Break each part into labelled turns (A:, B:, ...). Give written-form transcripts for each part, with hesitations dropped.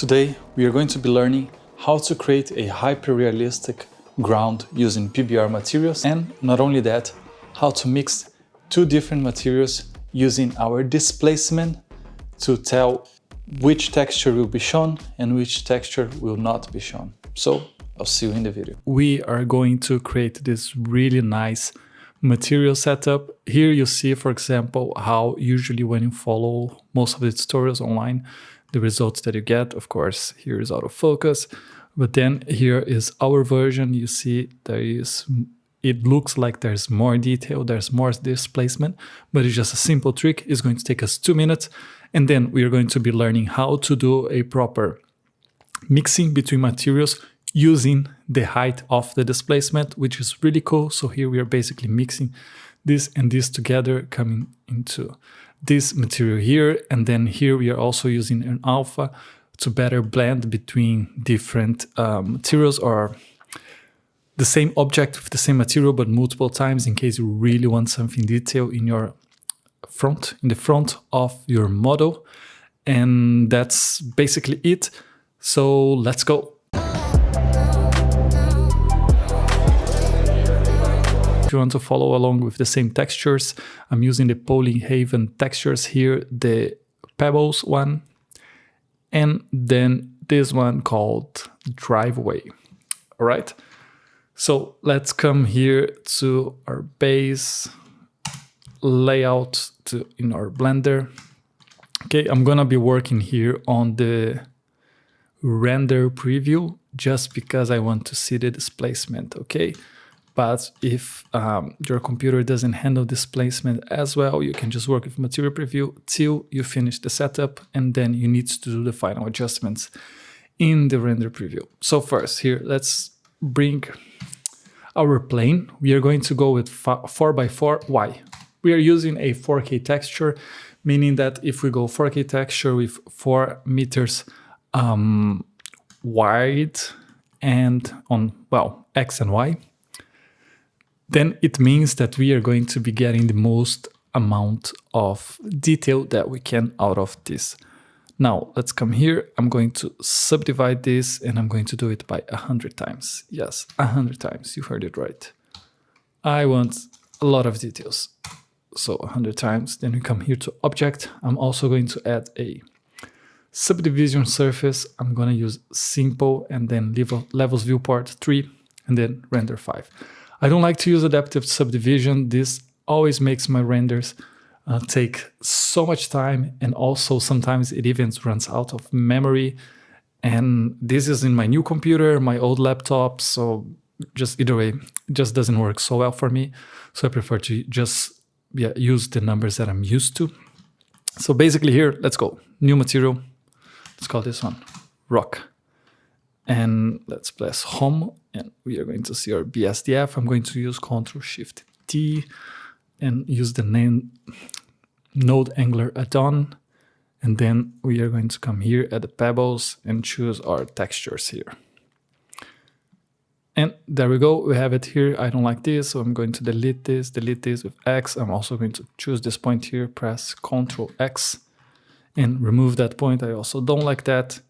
A: Today, we are going to be learning how to create a hyper-realistic ground using PBR materials, and not only that, how to mix two different materials using our displacement to tell which texture will be shown and which texture will not be shown. So, I'll see you in the video. We are going to create this really nice material setup. Here you see, for example, how usually when you follow most of the tutorials online, the results that you get, of course, here is out of focus, but then here is our version. You see it looks like there's more detail, there's more displacement, but it's just a simple trick. It's going to take us 2 minutes, and then we are going to be learning how to do a proper mixing between materials using the height of the displacement, which is really cool. So here we are basically mixing this and this together, coming into this material here. And then here we are also using an alpha to better blend between different materials, or the same object with the same material, but multiple times, in case you really want something detailed in your front, in the front of your model. And that's basically it. So let's go. If you want to follow along with the same textures, I'm using the Polyhaven textures here, the Pebbles one, and then this one called Driveway. All right. So let's come here to our base layout in our Blender. Okay, I'm gonna be working here on the render preview just because I want to see the displacement. Okay. But if your computer doesn't handle displacement as well, you can just work with material preview till you finish the setup, and then you need to do the final adjustments in the render preview. So first here, let's bring our plane. We are going to go with 4x4. Why? We are using a 4K texture, meaning that if we go 4K texture with 4 meters wide and on, well, X and Y, then it means that we are going to be getting the most amount of detail that we can out of this. Now, let's come here. I'm going to subdivide this, and I'm going to do it by 100 times. Yes, 100 times. You heard it right. I want a lot of details. So 100 times. Then we come here to Object. I'm also going to add a subdivision surface. I'm going to use Simple, and then Levels Viewport 3, and then Render 5. I don't like to use adaptive subdivision. This always makes my renders take so much time, and also sometimes it even runs out of memory. And this is in my new computer, my old laptop, so just either way, it just doesn't work so well for me. So I prefer to just use the numbers that I'm used to. So basically here, let's go. New material. Let's call this one Rock. And let's press Home, and we are going to see our BSDF. I'm going to use Ctrl-Shift-T and use the name Node Angler add-on. And then we are going to come here at the Pebbles and choose our textures here. And there we go. We have it here. I don't like this, so I'm going to delete this with X. I'm also going to choose this point here, press Ctrl-X and remove that point. I also don't like that.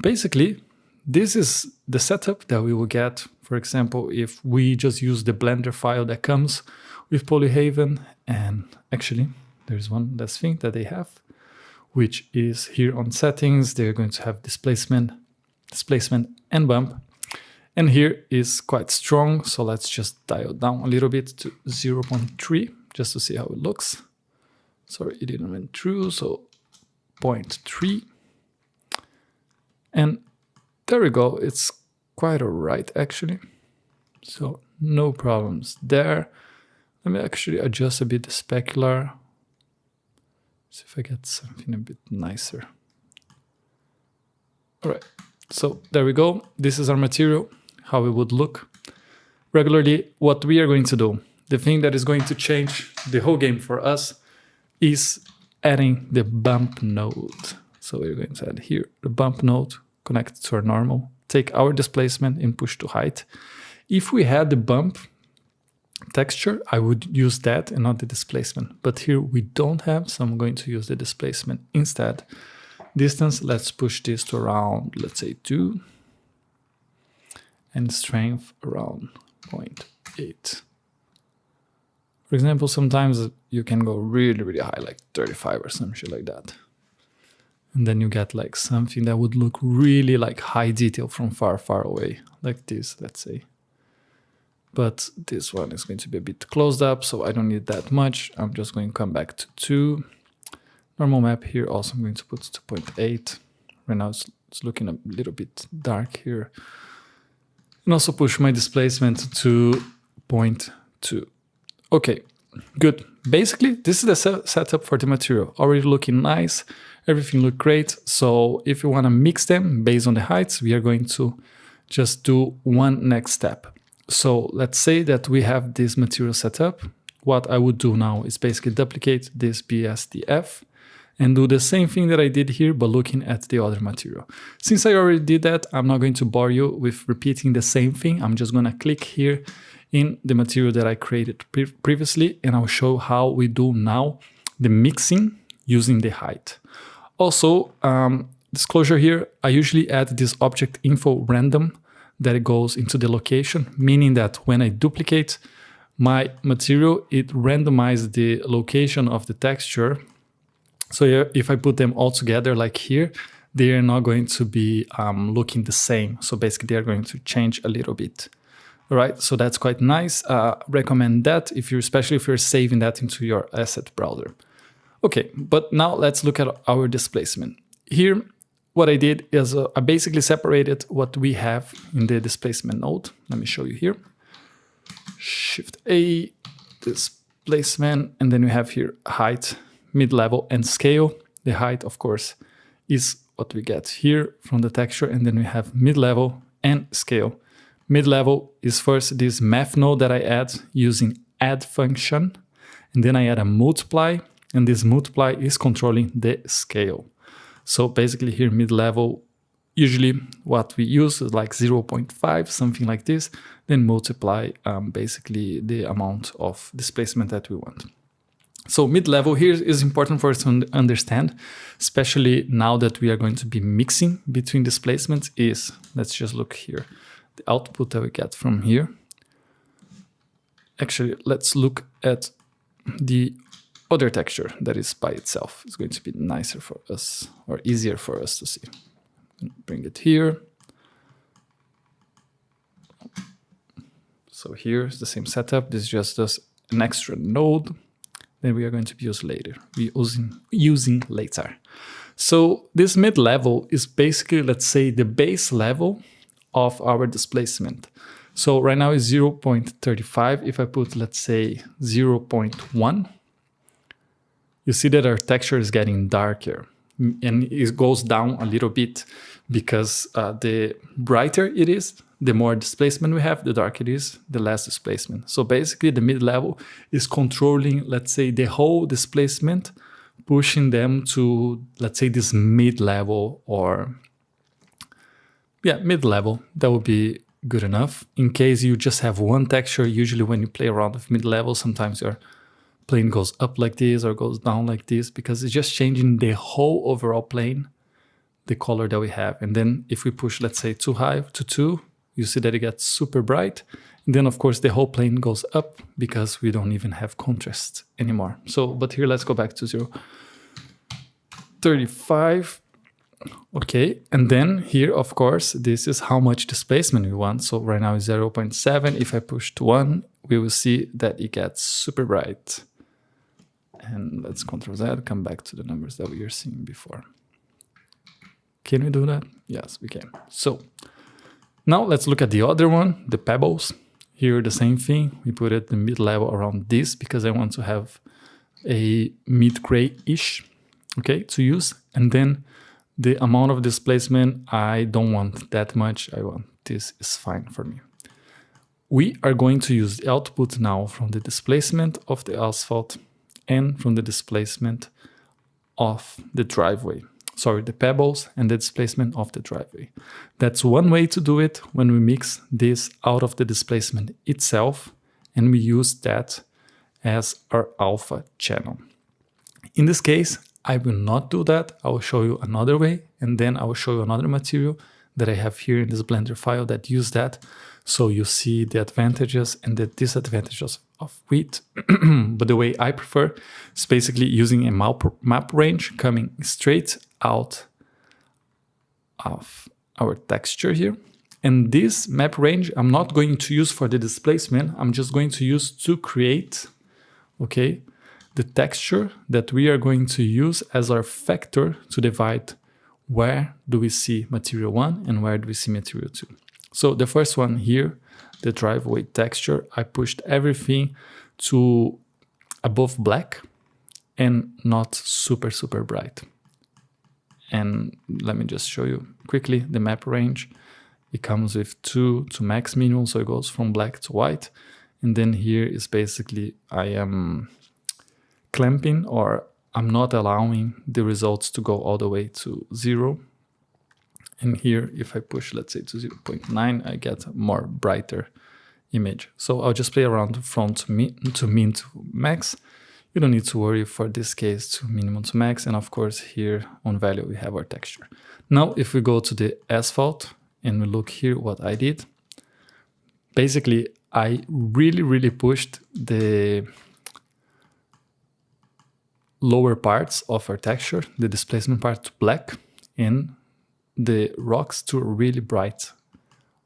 A: Basically, this is the setup that we will get, for example, if we just use the Blender file that comes with Polyhaven. And actually, there's one last thing that they have, which is here on settings. They're going to have displacement, and bump. And here is quite strong, so let's just dial down a little bit to 0.3 just to see how it looks. Sorry, it didn't went through, so 0.3. And there we go. It's quite all right, actually. So no problems there. Let me actually adjust a bit the specular. See if I get something a bit nicer. All right. So there we go. This is our material, how it would look. Regularly, what we are going to do, the thing that is going to change the whole game for us, is adding the bump node. So we're going to add here the bump node, connect to our normal, take our displacement and push to height. If we had the bump texture, I would use that and not the displacement. But here we don't have, so I'm going to use the displacement instead. Distance, let's push this to around, let's say 2. And strength around 0.8. For example, sometimes you can go really, really high, like 35 or some shit like that. And then you get like something that would look really like high detail from far, far away, like this, let's say. But this one is going to be a bit closed up, so I don't need that much. I'm just going to come back to 2. Normal map here, also I'm going to put to 0.8. Right now it's looking a little bit dark here. And also push my displacement to 0.2. Okay, good. Basically, this is the setup for the material. Already looking nice, everything look great. So if you want to mix them based on the heights, we are going to just do one next step. So let's say that we have this material set up. What I would do now is basically duplicate this BSDF and do the same thing that I did here, but looking at the other material. Since I already did that, I'm not going to bore you with repeating the same thing. I'm just going to click here in the material that I created previously, and I'll show how we do now the mixing using the height. Also, disclosure here, I usually add this object info random that it goes into the location, meaning that when I duplicate my material, it randomizes the location of the texture. So if I put them all together like here, they are not going to be looking the same. So basically they are going to change a little bit. All right, so that's quite nice. Recommend that especially if you're saving that into your asset browser. Okay, but now let's look at our displacement. Here, what I did is I basically separated what we have in the displacement node. Let me show you here. Shift A, displacement, and then we have here height, mid-level, and scale. The height, of course, is what we get here from the texture, and then we have mid-level and scale. Mid-level is first this math node that I add using add function, and then I add a multiply, and this multiply is controlling the scale. So basically here mid-level, usually what we use is like 0.5, something like this, then multiply basically the amount of displacement that we want. So mid-level here is important for us to understand, especially now that we are going to be mixing between displacements is, let's just look here, the output that we get from here. Actually, let's look at the other texture that is by itself. It's going to be nicer for us or easier for us to see. Bring it here. So here's the same setup. This is just an extra node that we are going to use later. Using later. So this mid-level is basically, let's say, the base level of our displacement. So right now is 0.35. If I put, let's say, 0.1, you see that our texture is getting darker, and it goes down a little bit because the brighter it is, the more displacement we have, the darker it is, the less displacement. So basically the mid-level is controlling, let's say, the whole displacement, pushing them to, let's say, this mid-level or, yeah, mid-level. That would be good enough. In case you just have one texture, usually when you play around with mid-level, sometimes your plane goes up like this or goes down like this because it's just changing the whole overall plane, the color that we have. And then if we push, let's say, too high to 2, you see that it gets super bright. And then, of course, the whole plane goes up because we don't even have contrast anymore. So, but here, let's go back to 0.35. Okay, and then here, of course, this is how much displacement we want. So right now is 0.7. If I push to 1, we will see that it gets super bright. And let's Ctrl Z, come back to the numbers that we were seeing before. Can we do that? Yes, we can. So now let's look at the other one, the pebbles. Here, the same thing. We put it the mid-level around this because I want to have a mid-gray-ish, okay, to use. And then the amount of displacement, I don't want that much. I want this is fine for me. We are going to use the output now from the displacement of the asphalt and from the displacement of the driveway. Sorry, the pebbles and the displacement of the driveway. That's one way to do it when we mix this out of the displacement itself, and we use that as our alpha channel. In this case, I will not do that. I will show you another way, and then I will show you another material that I have here in this Blender file that use that. So you see the advantages and the disadvantages of width. But the way I prefer is basically using a map range coming straight out of our texture here. And this map range, I'm not going to use for the displacement. I'm just going to use to create, okay, the texture that we are going to use as our factor to divide where do we see material 1 and where do we see material 2. So the first one here, the driveway texture, I pushed everything to above black and not super bright. And let me just show you quickly the map range. It comes with 2 to max minimum, so it goes from black to white. And then here is basically I am clamping, or I'm not allowing the results to go all the way to 0. And here, if I push, let's say to 0.9, I get a more brighter image. So I'll just play around from to min to max. You don't need to worry for this case to minimum to max. And of course, here on value, we have our texture. Now, if we go to the asphalt and we look here what I did, basically, I really pushed the lower parts of our texture, the displacement part, to black, and the rocks to a really bright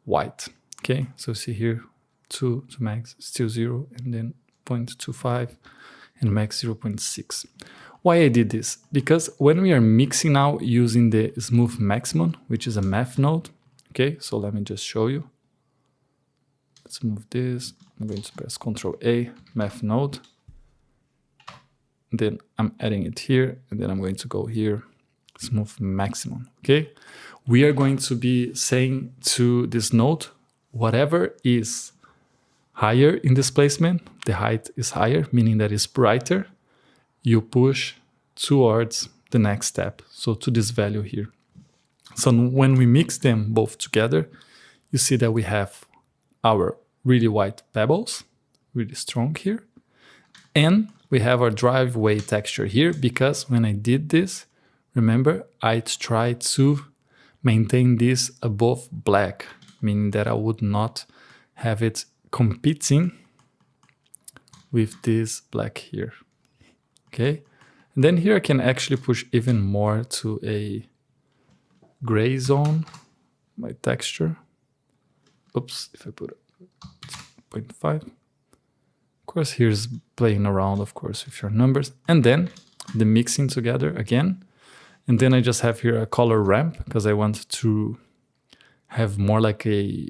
A: white. Okay, so see here 2 to max, still 0, and then 0.25 and max 0.6. Why I did this? Because when we are mixing now using the smooth maximum, which is a math node, okay, so let me just show you. Let's move this. I'm going to press Ctrl A, math node. Then I'm adding it here, and then I'm going to go here, smooth maximum, okay? We are going to be saying to this node, whatever is higher in displacement, the height is higher, meaning that it's brighter, you push towards the next step, so to this value here. So when we mix them both together, you see that we have our really white pebbles, really strong here, and we have our driveway texture here, because when I did this, remember, I tried to maintain this above black, meaning that I would not have it competing with this black here, okay? And then here I can actually push even more to a gray zone, my texture. Oops, if I put it 0.5. Of course, here's playing around, of course, with your numbers. And then the mixing together again. And then I just have here a color ramp, because I want to have more like a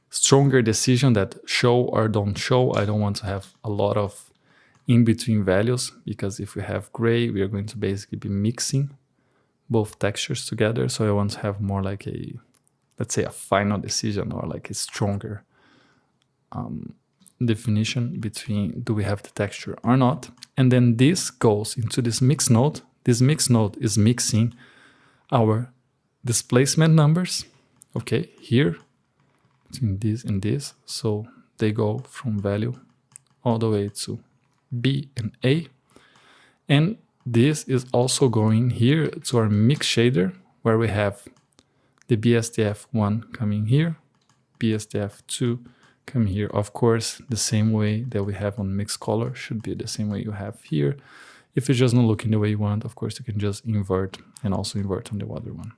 A: stronger decision that show or don't show. I don't want to have a lot of in-between values, because if we have gray, we are going to basically be mixing both textures together. So I want to have more like a, let's say, a final decision, or like a stronger definition between do we have the texture or not. And then this goes into this mix node. This mix node is mixing our displacement numbers, okay, here between this and this. So they go from value all the way to B and A. And this is also going here to our mix shader, where we have the BSDF1 coming here, BSDF2 coming here. Of course, the same way that we have on mix color should be the same way you have here. If it's just not looking the way you want, of course, you can just invert and also invert on the other one.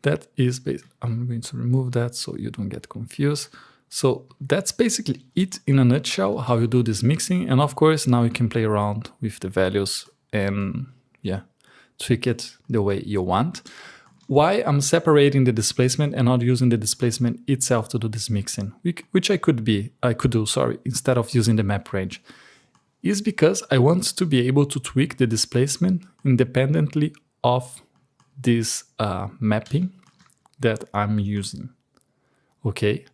A: That is basically, I'm going to remove that so you don't get confused. So that's basically it in a nutshell, how you do this mixing. And of course, now you can play around with the values and yeah, tweak it the way you want. Why I'm separating the displacement and not using the displacement itself to do this mixing, which I could do, instead of using the map range, is because I want to be able to tweak the displacement independently of this mapping that I'm using, okay?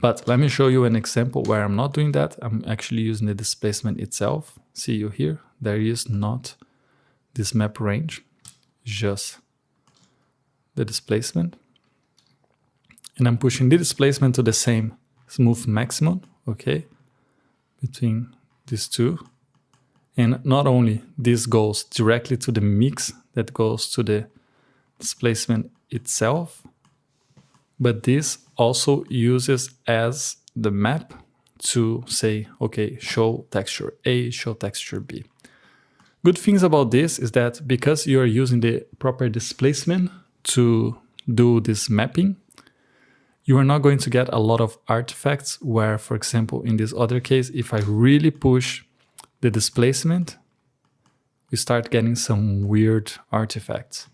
A: But let me show you an example where I'm not doing that. I'm actually using the displacement itself. See you here, there is not this map range, just the displacement. And I'm pushing the displacement to the same smooth maximum, okay, between these two. And not only this goes directly to the mix that goes to the displacement itself, but this also uses as the map to say, okay, show texture A, show texture B. Good things about this is that because you are using the proper displacement to do this mapping, you are not going to get a lot of artifacts where, for example, in this other case, if I really push the displacement, we start getting some weird artifacts.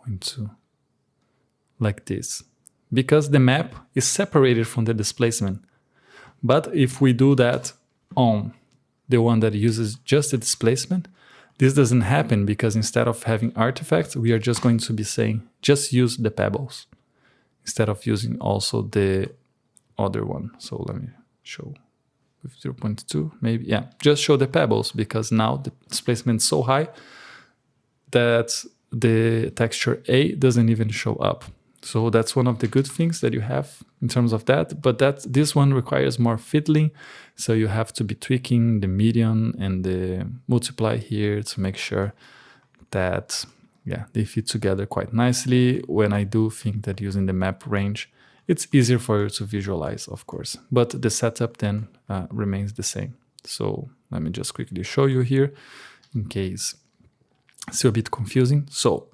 A: 0.2, like this, because the map is separated from the displacement. But if we do that on the one that uses just the displacement, this doesn't happen, because instead of having artifacts, we are just going to be saying, just use the pebbles, instead of using also the other one. So let me show with 0.2, maybe, yeah, just show the pebbles, because now the displacement is so high that the texture A doesn't even show up. So that's one of the good things that you have in terms of that, but this one requires more fiddling. So you have to be tweaking the median and the multiply here to make sure that, yeah, they fit together quite nicely. When I do think that using the map range, it's easier for you to visualize, of course, but the setup then remains the same. So let me just quickly show you here in case it's still a bit confusing. So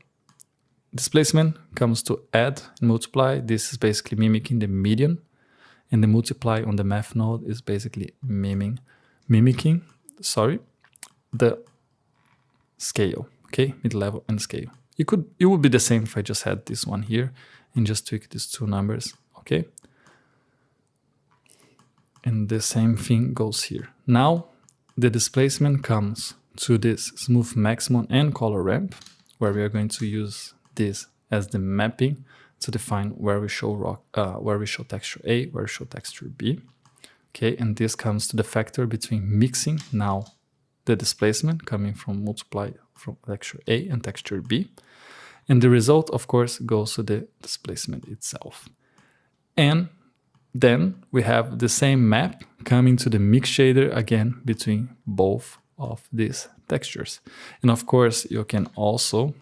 A: displacement comes to add and multiply. This is basically mimicking the median, and the multiply on the math node is basically mimicking the scale, okay, mid-level and scale. It would be the same if I just had this one here and just tweak these two numbers, okay? And the same thing goes here. Now the displacement comes to this smooth maximum and color ramp, where we are going to use this as the mapping to define where we show texture A, where we show texture B. Okay, and this comes to the factor between mixing now the displacement coming from multiply from texture A and texture B. And the result, of course, goes to the displacement itself. And then we have the same map coming to the mix shader again between both of these textures. And of course, you can also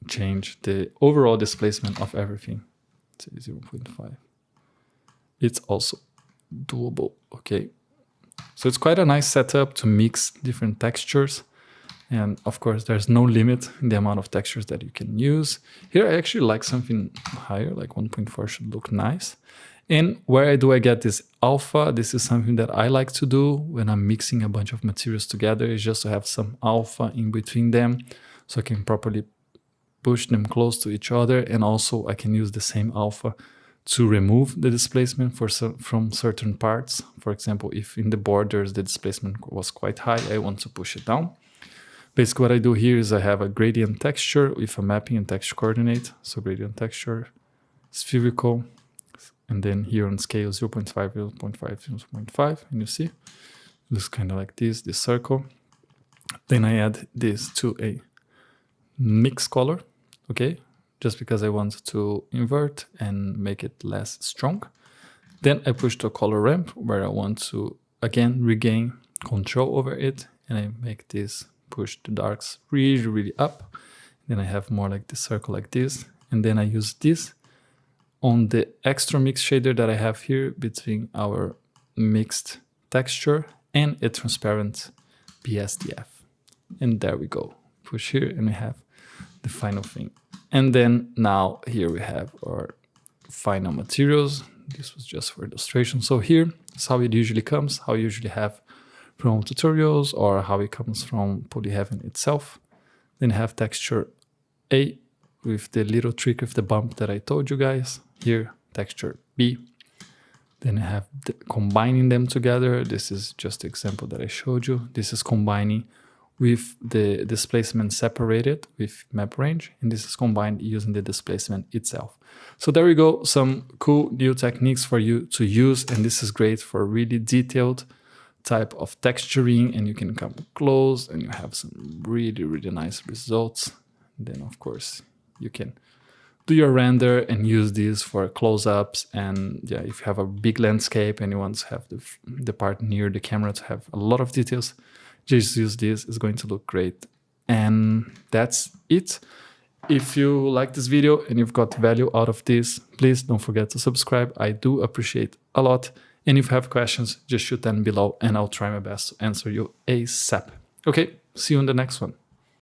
A: change the overall displacement of everything to 0.5. It's also doable, okay? So it's quite a nice setup to mix different textures. And of course, there's no limit in the amount of textures that you can use. Here, I actually like something higher, like 1.4 should look nice. And where do I get this alpha? This is something that I like to do when I'm mixing a bunch of materials together, is just to have some alpha in between them so I can properly push them close to each other. And also I can use the same alpha to remove the displacement from certain parts. For example, if in the borders the displacement was quite high, I want to push it down. Basically what I do here is I have a gradient texture with a mapping and texture coordinate. So gradient texture, spherical, and then here on scale 0.5, 0.5, 0.5, and you see, it looks kind of like this circle. Then I add this to a mix color, okay, just because I want to invert and make it less strong. Then I push to a color ramp where I want to, again, regain control over it, and I make this push the darks really, really up. Then I have more like the circle like this, and then I use this on the extra mix shader that I have here between our mixed texture and a transparent BSDF. And there we go. Push here and we have the final thing. And then now here we have our final materials. This was just for illustration. So here is how it usually comes, how you usually have from tutorials, or how it comes from Polyheaven itself. Then you have texture A with the little trick of the bump that I told you guys. Here, texture B. Then I have combining them together. This is just the example that I showed you. This is combining with the displacement separated with map range, and this is combined using the displacement itself. So there we go, some cool new techniques for you to use, and this is great for really detailed type of texturing, and you can come close and you have some really, really nice results. And then of course you can do your render and use these for close-ups. And yeah, if you have a big landscape and you want to have the part near the camera to have a lot of details, just use this. It's going to look great. And that's it. If you like this video and you've got value out of this, please don't forget to subscribe. I do appreciate a lot. And if you have questions, just shoot them below and I'll try my best to answer you ASAP. Okay, see you in the next one.